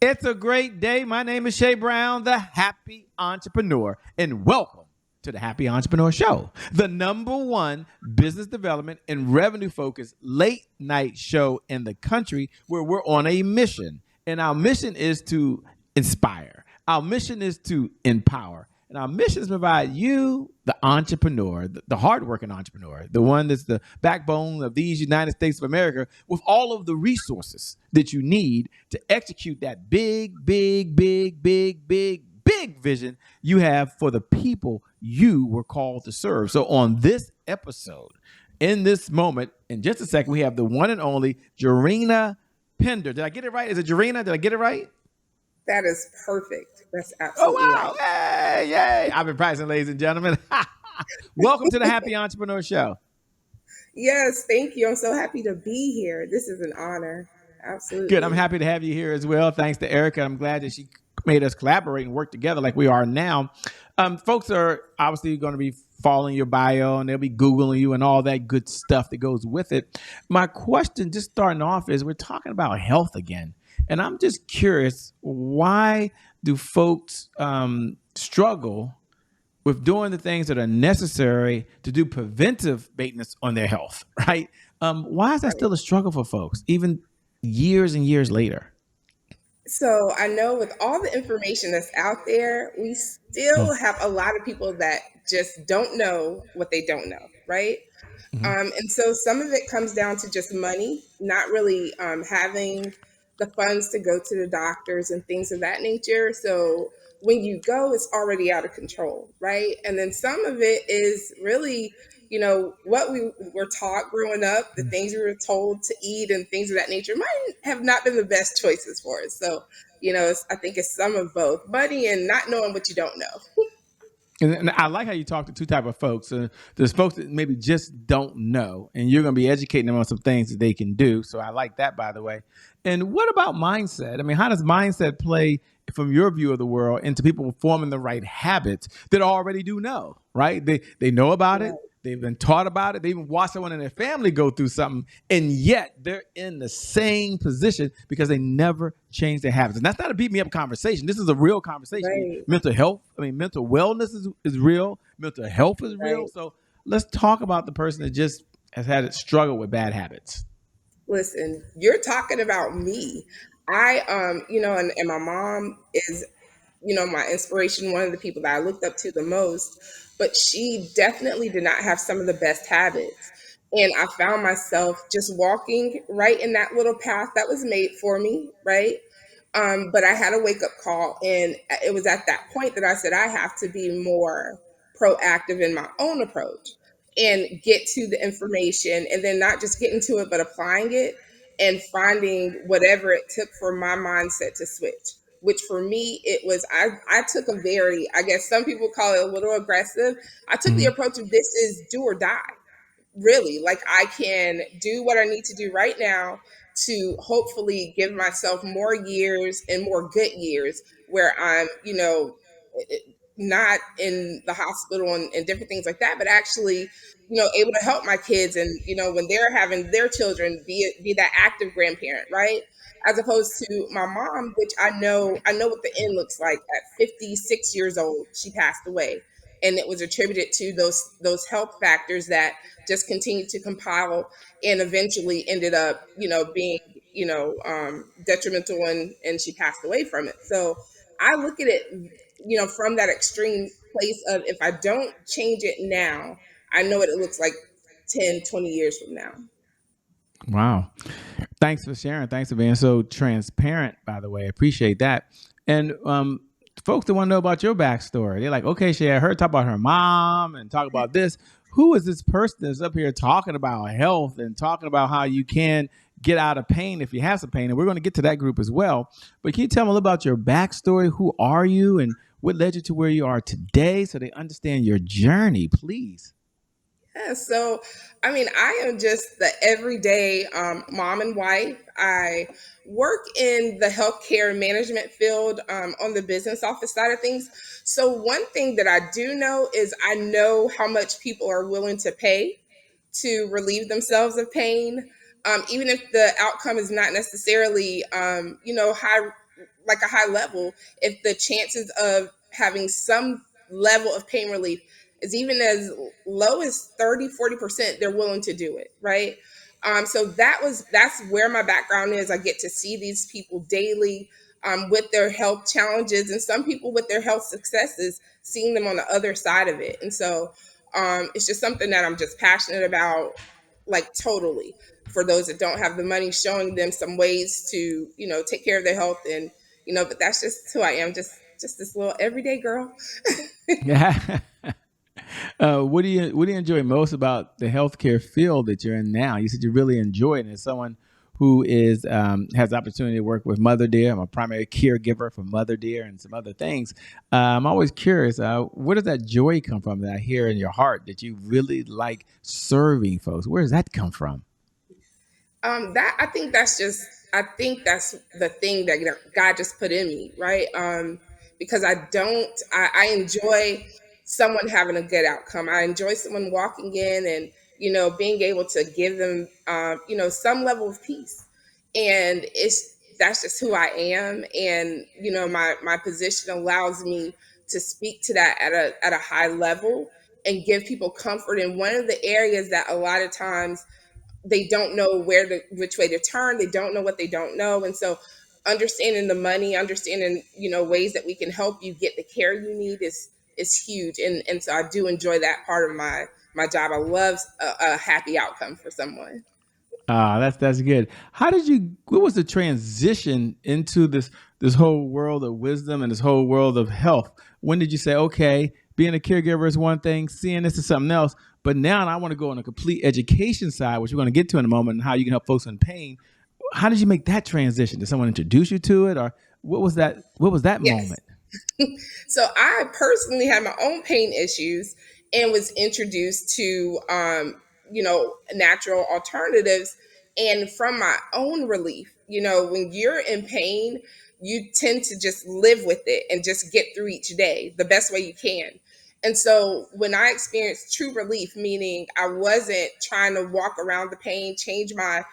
It's a great day. My name is Shay Brown, the happy entrepreneur, and welcome to the Happy Entrepreneur Show, the number one business development and revenue focused late night show in the country where we're on a mission. And our mission is to inspire, our mission is to empower. And our mission is to provide you, the entrepreneur, the hardworking entrepreneur, the one that's the backbone of these United States of America, with all of the resources that you need to execute that big vision you have for the people you were called to serve. So on this episode, in this moment, in just a second, we have the one and only Jurina Pender. Did I get it right? Is it Jurina? Did I get it right? That is perfect. That's Oh, absolutely wow. right. Yay, yay. I've been practicing, ladies and gentlemen. Welcome to the Happy Entrepreneur Show. Yes, thank you. I'm so happy to be here. This is an honor. Good. I'm Absolutely. happy to have you here as well. Thanks to Erica. I'm glad that she made us collaborate and work together like we are now. Folks are obviously going to be following your bio and they'll be Googling you and all that good stuff that goes with it. My question, just starting off, is we're talking about health again. And I'm just curious, why do folks struggle with doing the things that are necessary to do preventive maintenance on their health, right? Why is that Right. still a struggle for folks, even years and years later? So I know with all the information that's out there, we still have a lot of people that just don't know what they don't know, right? Mm-hmm. And so some of it comes down to just money, not really having the funds to go to the doctors and things of that nature. So when you go, it's already out of control, right? And then some of it is really, what we were taught growing up, the things we were told to eat and things of that nature might have not been the best choices for us. So, I think it's some of both money and not knowing what you don't know. And I like how you talk to two type of folks. There's folks that maybe just don't know, and you're going to be educating them on some things that they can do. So I like that, by the way. And what about mindset? I mean, how does mindset play from your view of the world into people forming the right habits that already do know, right? They know about it. They've been taught about it. They even watched someone in their family go through something, and yet they're in the same position because they never changed their habits. And that's not a beat me up conversation. This is a real conversation. I mean, Right, mental health, mental wellness is real. Mental health is real. right. So let's talk about the person that just has had it struggle with bad habits. Listen, you're talking about me. And my mom is, my inspiration, one of the people that I looked up to the most, but she definitely did not have some of the best habits. And I found myself just walking right in that little path that was made for me, right? But I had a wake up call, and it was at that point that I said, I have to be more proactive in my own approach and get to the information, and then not just getting to it, but applying it and finding whatever it took for my mindset to switch. Which for me, it was, I took a very, I guess some people call it a little aggressive. I took the Mhm. approach of this is do or die, really. Like, I can do what I need to do right now to hopefully give myself more years and more good years where I'm, not in the hospital and different things like that, but actually, able to help my kids, and when they're having their children, be that active grandparent, right? As opposed to my mom, which I know what the end looks like. At 56 years old, she passed away, and it was attributed to those health factors that just continued to compile and eventually ended up, being, detrimental, and she passed away from it. So I look at it, from that extreme place of, if I don't change it now, I know what it looks like 10, 20 years from now. Wow. Thanks for sharing. Thanks for being so transparent, by the way. I appreciate that. And folks that want to know about your backstory, they're like, okay, Shay, I heard talk about her mom and talk about this. Who is this person that's up here talking about health and talking about how you can get out of pain if you have some pain? And we're going to get to that group as well. But can you tell me a little about your backstory? Who are you and what led you to where you are today so they understand your journey, please? Yeah, so I mean, I am just the everyday mom and wife. I work in the healthcare management field, on the business office side of things. So one thing that I do know is I know how much people are willing to pay to relieve themselves of pain, even if the outcome is not necessarily, high. like a high level, if the chances of having some level of pain relief is even as low as 30-40%, they're willing to do it, right? So that's where my background is. I get to see these people daily, with their health challenges, and some people with their health successes, seeing them on the other side of it. And so it's just something that I'm just passionate about, like totally. For those that don't have the money, showing them some ways to, take care of their health, and but that's just who I am, just this little everyday girl. Yeah. What do you enjoy most about the healthcare field that you're in now? You said you really enjoy it, and as someone who is has the opportunity to work with Mother Dear, I'm a primary caregiver for Mother Dear and some other things. I'm always curious, where does that joy come from that I hear in your heart that you really like serving folks? Where does that come from? That I think that's the thing that God just put in me, right? Because I enjoy someone having a good outcome. I enjoy someone walking in and being able to give them some level of peace, and it's that's just who I am, and my position allows me to speak to that at a high level and give people comfort in one of the areas that a lot of times they don't know which way to turn. They don't know what they don't know. And so understanding the money, understanding, ways that we can help you get the care you need is huge. And so I do enjoy that part of my job. I love a happy outcome for someone. Ah, that's good. How did you? What was the transition into this whole world of wisdom and this whole world of health? When did you say, okay, being a caregiver is one thing, seeing this is something else, but now I want to go on a complete education side, which we're going to get to in a moment, and how you can help folks in pain. How did you make that transition? Did someone introduce you to it, or what was that? What was that Yes. moment? So I personally had my own pain issues and was introduced to natural alternatives, and from my own relief. When you're in pain, you tend to just live with it and just get through each day the best way you can. And so when I experienced true relief, meaning I wasn't trying to walk around the pain, change the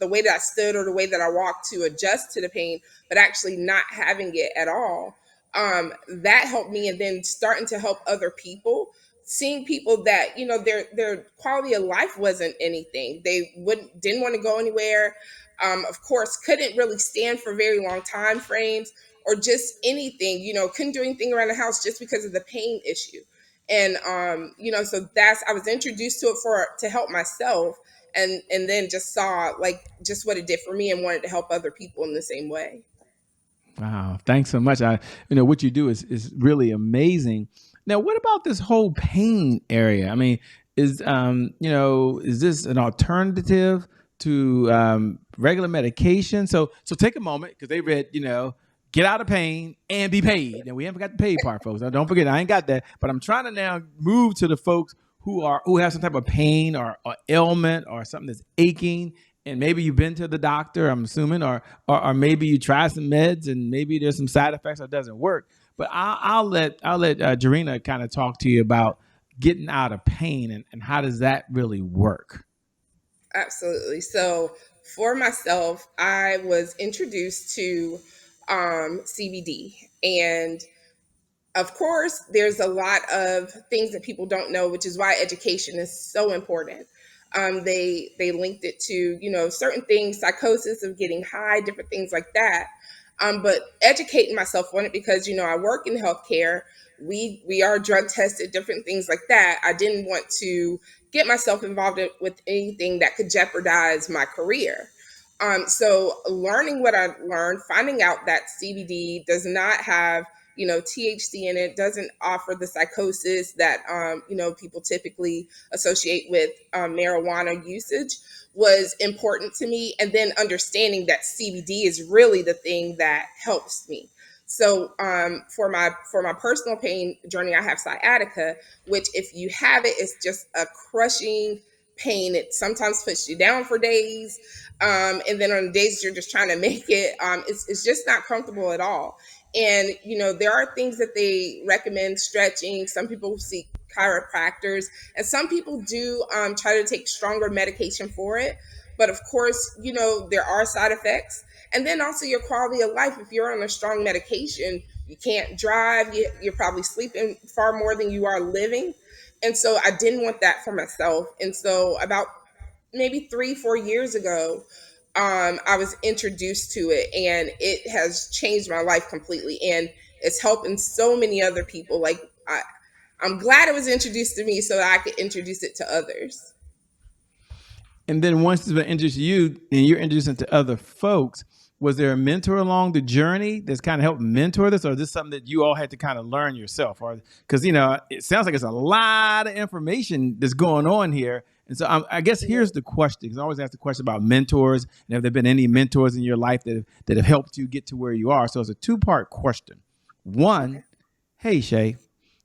way that I stood or the way that I walked to adjust to the pain, but actually not having it at all, that helped me. And then starting to help other people, seeing people that their quality of life wasn't anything, they wouldn't didn't want to go anywhere, of course couldn't really stand for very long time frames, or just anything, couldn't do anything around the house just because of the pain issue. And so that's I was introduced to it for to help myself, and then just saw like just what it did for me and wanted to help other people in the same way. Wow, thanks so much. What you do is really amazing. Now, what about this whole pain area? I mean, is this an alternative to regular medication? So take a moment because they read, get out of pain and be paid, and we haven't got the paid part, folks. Now, don't forget, I ain't got that, but I'm trying to now move to the folks who have some type of pain or ailment or something that's aching, and maybe you've been to the doctor, I'm assuming, or maybe you try some meds and maybe there's some side effects that doesn't work. But I'll let Jurina kind of talk to you about getting out of pain and how does that really work. Absolutely. So for myself, I was introduced to CBD, and of course, there's a lot of things that people don't know, which is why education is so important. They linked it to certain things, psychosis of getting high, different things like that. But educating myself on it, because I work in healthcare. We are drug tested, different things like that. I didn't want to get myself involved with anything that could jeopardize my career. So learning what I learned, finding out that CBD does not have THC in it, doesn't offer the psychosis that people typically associate with marijuana usage, was important to me. And then understanding that CBD is really the thing that helps me. So for my personal pain journey, I have sciatica, which if you have it, it's just a crushing pain. It sometimes puts you down for days, and then on the days you're just trying to make it, it's just not comfortable at all. And there are things that they recommend: stretching. Some people seek chiropractors, and some people do try to take stronger medication for it. But of course, there are side effects. And then also your quality of life. If you're on a strong medication, you can't drive, you're probably sleeping far more than you are living. And so I didn't want that for myself. And so about maybe 3 4 years ago, I was introduced to it, and it has changed my life completely, and it's helping so many other people. Like I'm glad it was introduced to me so that I could introduce it to others. And then once it's been introduced to you and you're introducing to other folks, was there a mentor along the journey that's kind of helped mentor this, or is this something that you all had to kind of learn yourself? Or because it sounds like it's a lot of information that's going on here. And so I guess here's the question, because I always ask the question about mentors, and have there been any mentors in your life that have helped you get to where you are? So it's a two-part question. One, Okay. hey Shay,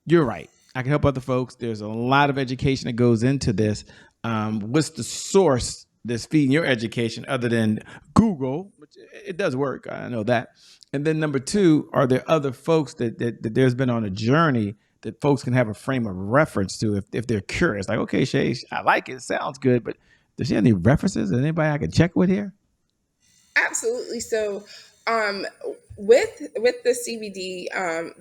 you're right. I can help other folks. There's a lot of education that goes into this. What's the source that's feeding your education other than Google, which it does work. I know that. And then number two, are there other folks that there's been on a journey that folks can have a frame of reference to if they're curious? Like, okay, Shay, I like it. Sounds good, but does she have any references? Anybody I can check with here? Absolutely. So, um, with the CBD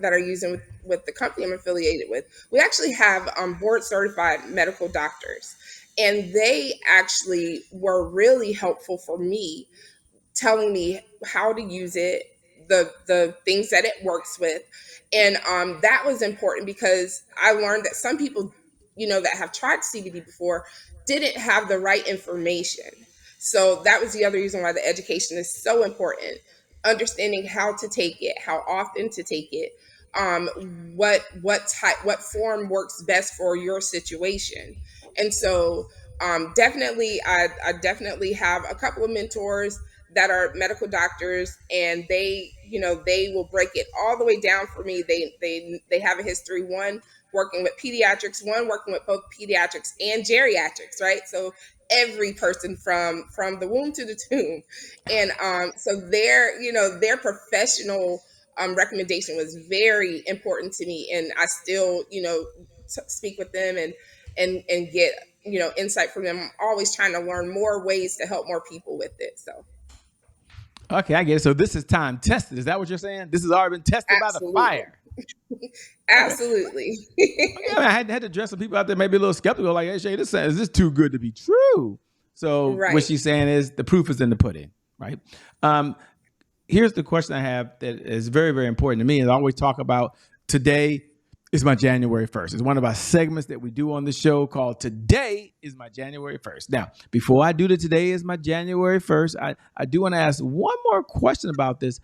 that are using with the company I'm affiliated with, we actually have board certified medical doctors, and they actually were really helpful for me, telling me how to use it, the things that it works with, and that was important because I learned that some people, that have tried CBD before, didn't have the right information. So that was the other reason why the education is so important. Understanding how to take it, how often to take it, um, what form works best for your situation, and so definitely, I definitely have a couple of mentors that are medical doctors, and they will break it all the way down for me. They have a history, one working with pediatrics, one working with both pediatrics and geriatrics, right? So every person from the womb to the tomb. And so their professional recommendation was very important to me, and I still speak with them and get insight from them. I'm always trying to learn more ways to help more people with it. So Okay, I get it. So this is time tested. Is that what you're saying? This has already been tested by the absolutely, fire. Okay. absolutely. Okay, I had to address some people out there maybe a little skeptical, like, hey, Shay, is this too good to be true? So what Right. she's saying is the proof is in the pudding, right? Um, Here's the question I have that is very, very important to me. Is I always talk about today is my January 1st. It's one of our segments that we do on the show called Today is my January 1st. Now, before I do the Today is my January 1st, I do want to ask one more question about this.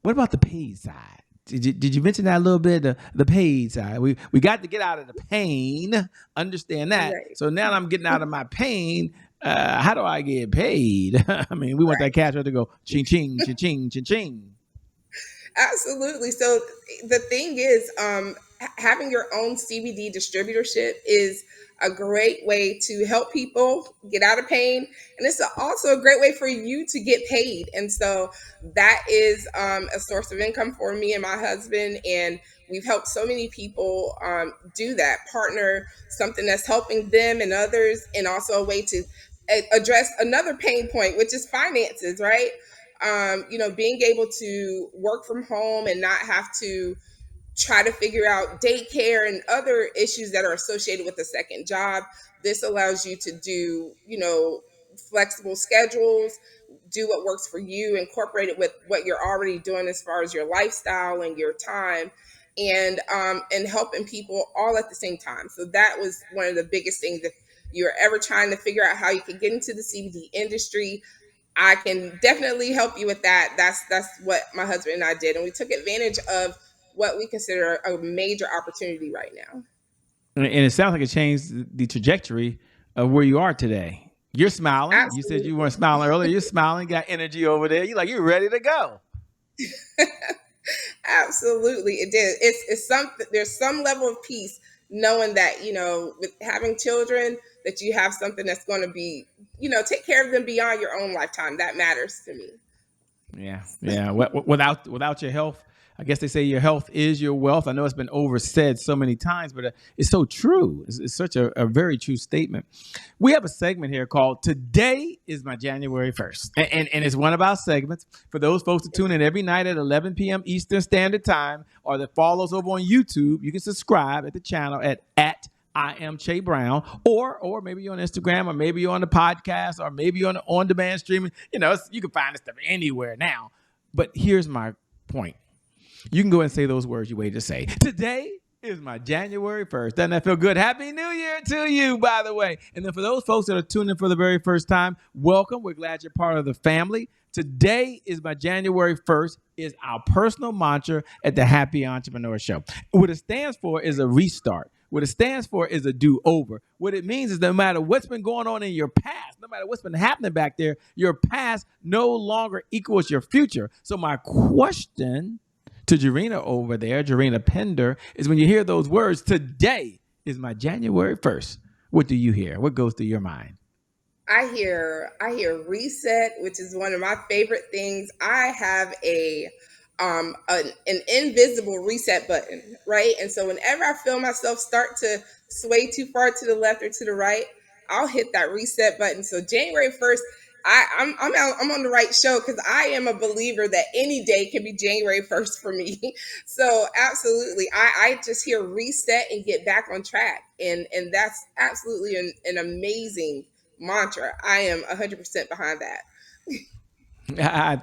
What about the paid side? Did you mention that a little bit? The paid side. We got to get out of the pain. Understand that. Right. So now I'm getting out of my pain. How do I get paid? I mean, we want that Right. cash to go ching ching ching ching ching ching. Absolutely. So the thing is, having your own CBD distributorship is a great way to help people get out of pain, and it's also a great way for you to get paid. And so that is a source of income for me and my husband, and we've helped so many people do that, partner something that's helping them and others, and also a way to address another pain point, which is finances, right? Being able to work from home and not have to try to figure out daycare and other issues that are associated with a second job. This allows you to do, flexible schedules, do what works for you, incorporate it with what you're already doing as far as your lifestyle and your time, and helping people all at the same time. So that was one of the biggest things. If you're ever trying to figure out how you can get into the CBD industry, I can definitely help you with that. That's what my husband and I did, and we took advantage of what we consider a major opportunity right now. And it sounds like it changed the trajectory of where you are today. You're smiling. You said you weren't Absolutely. smiling earlier. You're smiling, got energy over there. You're ready to go. Absolutely, it did. It's something. There's some level of peace knowing that with having children, that you have something that's going to be, take care of them beyond your own lifetime. That matters to me. Yeah, yeah. Without your health, I guess they say your health is your wealth. I know it's been oversaid so many times, but it's so true. It's such a very true statement. We have a segment here called Today is My January 1st. And it's one of our segments for those folks that tune in every night at 11 p.m. Eastern Standard Time or that follows over on YouTube. You can subscribe at the channel at I am Che Brown, or maybe you're on Instagram, or maybe you're on the podcast, or maybe you're on demand streaming. You know, you can find this stuff anywhere now. But here's my point. You can go and say those words you waited to say. Today is my January 1st. Doesn't that feel good? Happy New Year to you, by the way. And then for those folks that are tuning in for the very first time, welcome. We're glad you're part of the family. Today is my January 1st is our personal mantra at the Happy Entrepreneur Show. What it stands for is a restart. What it stands for is a do-over. What it means is no matter what's been going on in your past, no matter what's been happening back there, your past no longer equals your future. So my question to Jurina over there, Jurina Pender, is when you hear those words, today is my January 1st, what do you hear? What goes through your mind? I hear reset, which is one of my favorite things. I have an invisible reset button, right? And so whenever I feel myself start to sway too far to the left or to the right, I'll hit that reset button. So January 1st, I'm on the right show because I am a believer that any day can be January 1st for me. So absolutely, I just hear reset and get back on track, and that's absolutely an amazing mantra. I am 100% behind that.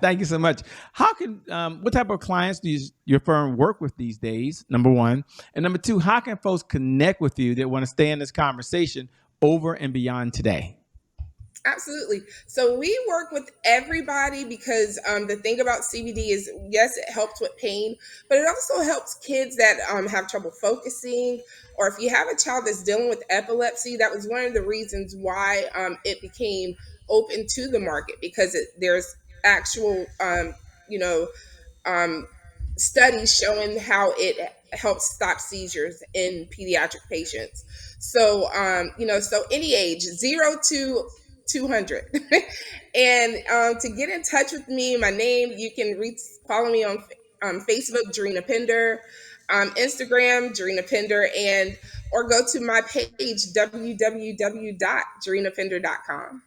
Thank you so much. How can what type of clients does your firm work with these days? Number one, and number two, how can folks connect with you that want to stay in this conversation over and beyond today? Absolutely. So we work with everybody because the thing about CBD is, yes, it helps with pain, but it also helps kids that have trouble focusing, or if you have a child that's dealing with epilepsy. That was one of the reasons why it became open to the market, because there's actual, studies showing how it helps stop seizures in pediatric patients. So, so any age, 0 to 200. And to get in touch with me, my name, you can follow me on Facebook, Jurina Pender, Instagram, Jurina Pender, or go to my page, www.jurinapender.com.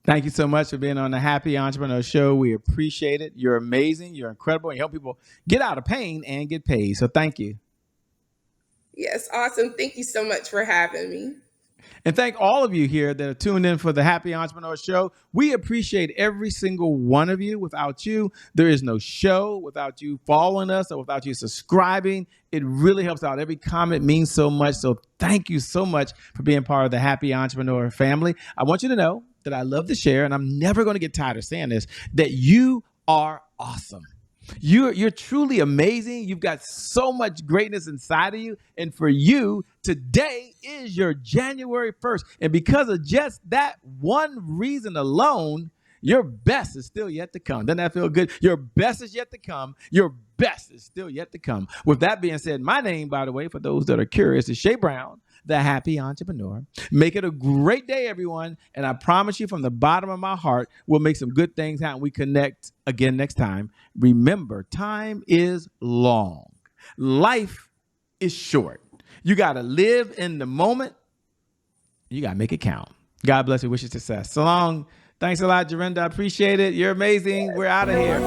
Thank you so much for being on the Happy Entrepreneur Show. We appreciate it. You're amazing. You're incredible. You help people get out of pain and get paid. So thank you. Yes, awesome. Thank you so much for having me. And thank all of you here that are tuned in for the Happy Entrepreneur Show. We appreciate every single one of you. Without you, there is no show. Without you following us or without you subscribing, it really helps out. Every comment means so much. So thank you so much for being part of the Happy Entrepreneur family. I want you to know that I love to share, and I'm never going to get tired of saying this, that you are awesome. You're truly amazing. You've got so much greatness inside of you. And for you, today is your January 1st. And because of just that one reason alone, your best is still yet to come. Doesn't that feel good? Your best is yet to come. Your best is still yet to come. With that being said, my name, by the way, for those that are curious, is Che Brown, the Happy Entrepreneur. Make it a great day, everyone. And I promise you from the bottom of my heart, we'll make some good things happen. We connect again next time. Remember, time is long. Life is short. You got to live in the moment. You got to make it count. God bless you. Wish you success. So long. Thanks a lot, Jurina. I appreciate it. You're amazing. We're out of here.